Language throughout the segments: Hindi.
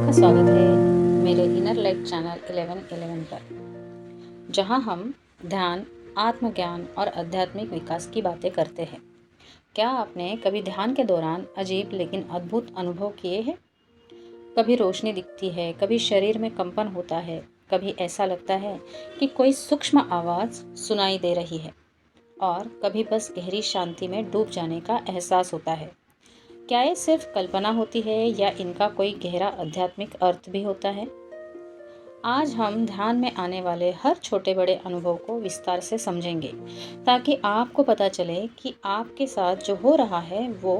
आपका स्वागत है मेरे इनर लाइट चैनल 1111 पर, जहां हम ध्यान, आत्मज्ञान और आध्यात्मिक विकास की बातें करते हैं। क्या आपने कभी ध्यान के दौरान अजीब लेकिन अद्भुत अनुभव किए हैं? कभी रोशनी दिखती है, कभी शरीर में कंपन होता है, कभी ऐसा लगता है कि कोई सूक्ष्म आवाज़ सुनाई दे रही है और कभी बस गहरी शांति में डूब जाने का एहसास होता है। क्या ये सिर्फ कल्पना होती है या इनका कोई गहरा आध्यात्मिक अर्थ भी होता है? आज हम ध्यान में आने वाले हर छोटे बड़े अनुभव को विस्तार से समझेंगे, ताकि आपको पता चले कि आपके साथ जो हो रहा है वो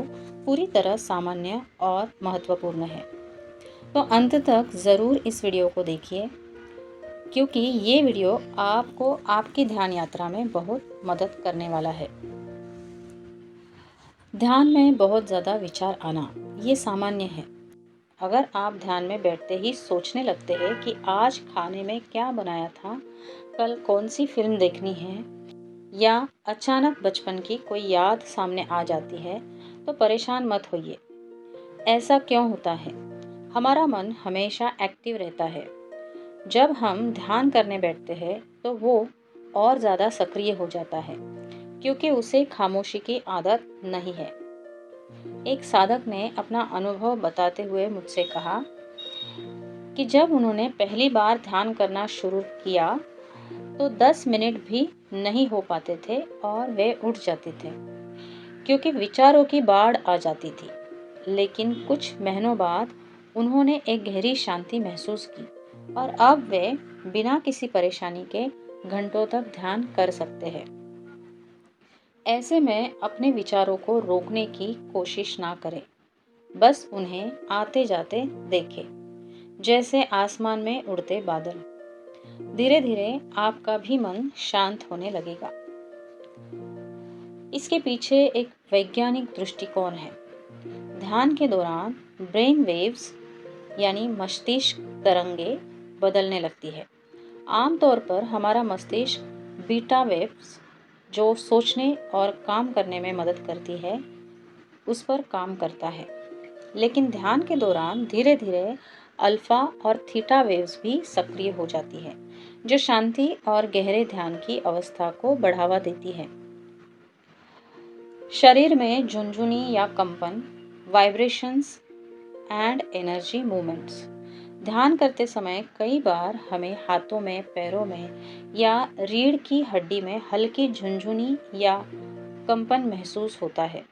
पूरी तरह सामान्य और महत्वपूर्ण है। तो अंत तक ज़रूर इस वीडियो को देखिए, क्योंकि ये वीडियो आपको आपकी ध्यान यात्रा में बहुत मदद करने वाला है। ध्यान में बहुत ज़्यादा विचार आना ये सामान्य है। अगर आप ध्यान में बैठते ही सोचने लगते हैं कि आज खाने में क्या बनाया था, कल कौन सी फिल्म देखनी है, या अचानक बचपन की कोई याद सामने आ जाती है, तो परेशान मत होइए। ऐसा क्यों होता है? हमारा मन हमेशा एक्टिव रहता है। जब हम ध्यान करने बैठते हैं तो वो और ज़्यादा सक्रिय हो जाता है, क्योंकि उसे खामोशी की आदत नहीं है। एक साधक ने अपना अनुभव बताते हुए मुझसे कहा कि जब उन्होंने पहली बार ध्यान करना शुरू किया तो 10 मिनट भी नहीं हो पाते थे और वे उठ जाते थे, क्योंकि विचारों की बाढ़ आ जाती थी। लेकिन कुछ महीनों बाद उन्होंने एक गहरी शांति महसूस की और अब वे बिना किसी परेशानी के घंटों तक ध्यान कर सकते हैं। ऐसे में अपने विचारों को रोकने की कोशिश ना करें, बस उन्हें आते जाते देखें, जैसे आसमान में उड़ते बादल। धीरे धीरे आपका भी मन शांत होने लगेगा। इसके पीछे एक वैज्ञानिक दृष्टिकोण है। ध्यान के दौरान ब्रेन वेव्स यानी मस्तिष्क तरंगे बदलने लगती है। आमतौर पर हमारा मस्तिष्क बीटा वेव्स, जो सोचने और काम करने में मदद करती है, उस पर काम करता है। लेकिन ध्यान के दौरान धीरे धीरे अल्फा और थीटा वेव्स भी सक्रिय हो जाती है, जो शांति और गहरे ध्यान की अवस्था को बढ़ावा देती है। शरीर में झुनझुनी या कंपन, वाइब्रेशंस एंड एनर्जी मूवमेंट्स। ध्यान करते समय कई बार हमें हाथों में, पैरों में या रीढ़ की हड्डी में हल्की झुनझुनी या कंपन महसूस होता है।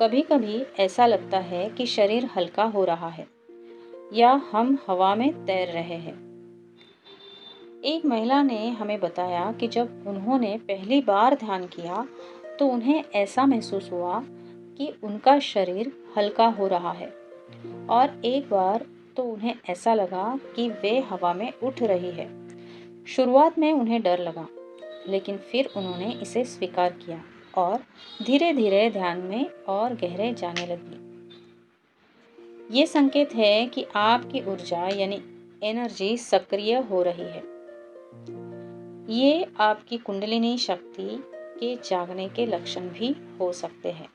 कभी कभी ऐसा लगता है कि शरीर हल्का हो रहा है या हम हवा में तैर रहे हैं। एक महिला ने हमें बताया कि जब उन्होंने पहली बार ध्यान किया तो उन्हें ऐसा महसूस हुआ कि उनका शरीर हल्का हो रहा है, और एक बार तो उन्हें ऐसा लगा कि वे हवा में उठ रही है। शुरुआत में उन्हें डर लगा, लेकिन फिर उन्होंने इसे स्वीकार किया और धीरे धीरे ध्यान में और गहरे जाने लगी। ये संकेत है कि आपकी ऊर्जा यानी एनर्जी सक्रिय हो रही है। ये आपकी कुंडलिनी शक्ति के जागने के लक्षण भी हो सकते हैं।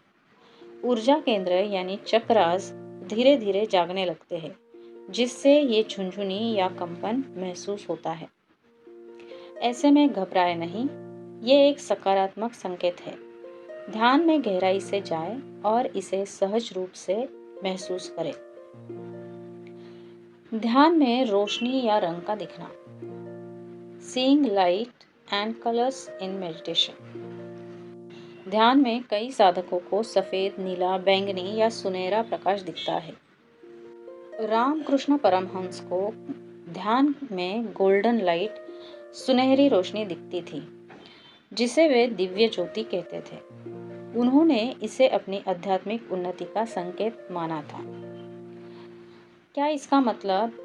ऊर्जा केंद्र यानी चक्रास धीरे धीरे जागने लगते हैं, जिससे ये झुनझुनी या कंपन महसूस होता है। ऐसे में घबराए नहीं, ये एक सकारात्मक संकेत है। ध्यान में गहराई से जाए और इसे सहज रूप से महसूस करें। ध्यान में रोशनी या रंग का दिखना। Seeing light and colours in meditation. ध्यान में कई साधकों को सफेद, नीला, बैंगनी या सुनहरा प्रकाश दिखता है। रामकृष्ण परमहंस को ध्यान में गोल्डन लाइट, सुनहरी रोशनी दिखती थी, जिसे वे दिव्य ज्योति कहते थे। उन्होंने इसे अपनी आध्यात्मिक उन्नति का संकेत माना था। क्या इसका मतलब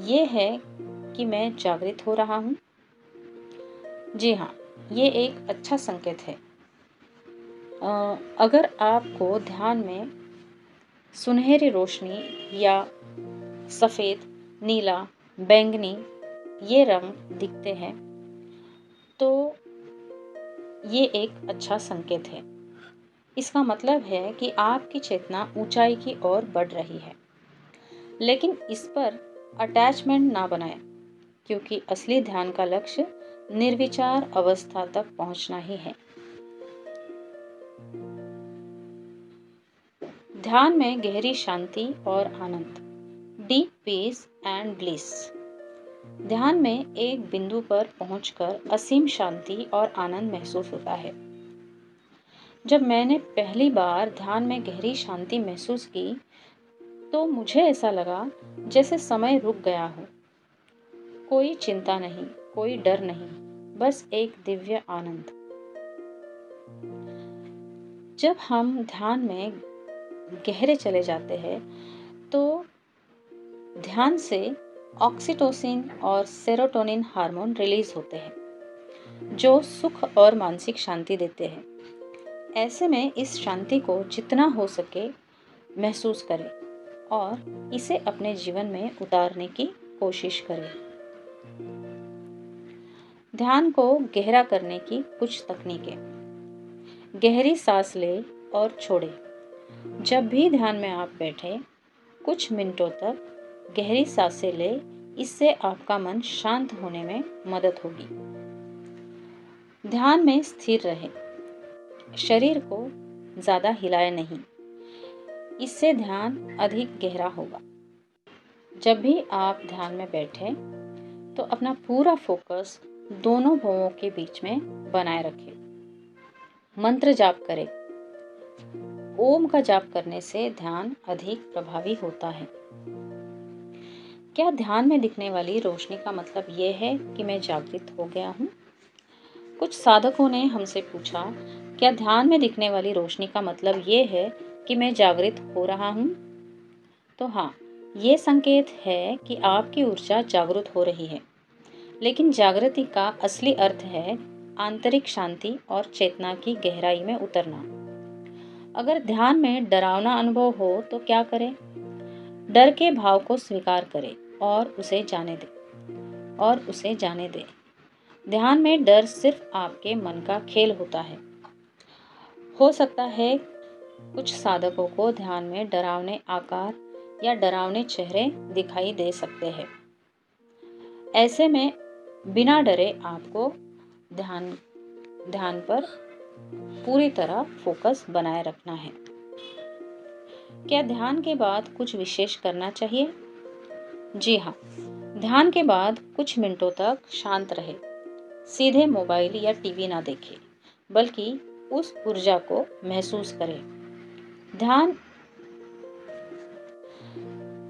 ये है कि मैं जागृत हो रहा हूँ? जी हाँ, ये एक अच्छा संकेत है। अगर आपको ध्यान में सुनहरी रोशनी या सफ़ेद, नीला, बैंगनी ये रंग दिखते हैं, तो ये एक अच्छा संकेत है। इसका मतलब है कि आपकी चेतना ऊंचाई की ओर बढ़ रही है। लेकिन इस पर अटैचमेंट ना बनाएं, क्योंकि असली ध्यान का लक्ष्य निर्विचार अवस्था तक पहुंचना ही है। ध्यान में गहरी शांति और आनंद, डीप पीस एंड ब्लिस। ध्यान में एक बिंदु पर पहुंचकर असीम शांति और आनंद महसूस होता है। जब मैंने पहली बार ध्यान में गहरी शांति महसूस की तो मुझे ऐसा लगा जैसे समय रुक गया हो। कोई चिंता नहीं, कोई डर नहीं, बस एक दिव्य आनंद। जब हम ध्यान में गहरे चले जाते हैं तो ध्यान से ऑक्सीटोसिन और सेरोटोनिन हार्मोन रिलीज होते हैं, जो सुख और मानसिक शांति देते हैं। ऐसे में इस शांति को जितना हो सके महसूस करें और इसे अपने जीवन में उतारने की कोशिश करें। ध्यान को गहरा करने की कुछ तकनीकें। गहरी सांस ले और छोड़े। जब भी ध्यान में आप बैठे, कुछ मिनटों तक गहरी सांसें ले, इससे आपका मन शांत होने में मदद होगी। ध्यान में स्थिर रहे। शरीर को ज़्यादा हिलाए नहीं, इससे ध्यान अधिक गहरा होगा। जब भी आप ध्यान में बैठे तो अपना पूरा फोकस दोनों भवों के बीच में बनाए रखें। मंत्र जाप करें। ओम का जाप करने से ध्यान अधिक प्रभावी होता है। क्या ध्यान में दिखने वाली रोशनी का मतलब ये है कि मैं जागृत हो गया हूँ? कुछ साधकों ने हमसे पूछा, क्या ध्यान में दिखने वाली रोशनी का मतलब ये है कि मैं जागृत हो रहा हूँ? तो हाँ, ये संकेत है कि आपकी ऊर्जा जागृत हो रही है। लेकिन जागृति का असली अर्थ है आंतरिक शांति और चेतना की गहराई में उतरना। अगर ध्यान में डरावना अनुभव हो तो क्या करें? डर के भाव को स्वीकार करें और उसे जाने दें। ध्यान में डर सिर्फ आपके मन का खेल होता है। हो सकता है कुछ साधकों को ध्यान में डरावने आकार या डरावने चेहरे दिखाई दे सकते हैं। ऐसे में बिना डरे आपको ध्यान पर पूरी तरह फोकस बनाए रखना है। क्या ध्यान के बाद कुछ विशेष करना चाहिए? जी हाँ, ध्यान के बाद कुछ मिनटों तक शांत रहे। सीधे मोबाइल या टीवी ना देखें, बल्कि उस ऊर्जा को महसूस करें।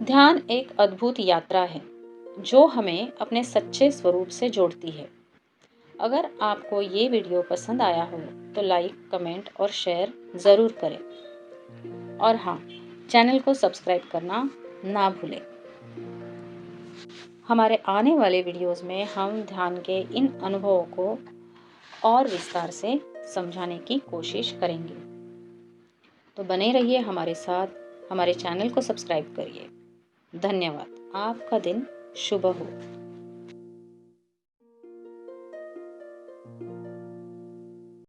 ध्यान एक अद्भुत यात्रा है जो हमें अपने सच्चे स्वरूप से जोड़ती है। अगर आपको ये वीडियो पसंद आया हो तो लाइक, कमेंट और शेयर ज़रूर करें। और हाँ, चैनल को सब्सक्राइब करना ना भूलें। हमारे आने वाले वीडियोस में हम ध्यान के इन अनुभवों को और विस्तार से समझाने की कोशिश करेंगे। तो बने रहिए हमारे साथ, हमारे चैनल को सब्सक्राइब करिए। धन्यवाद। आपका दिन शुभ हो।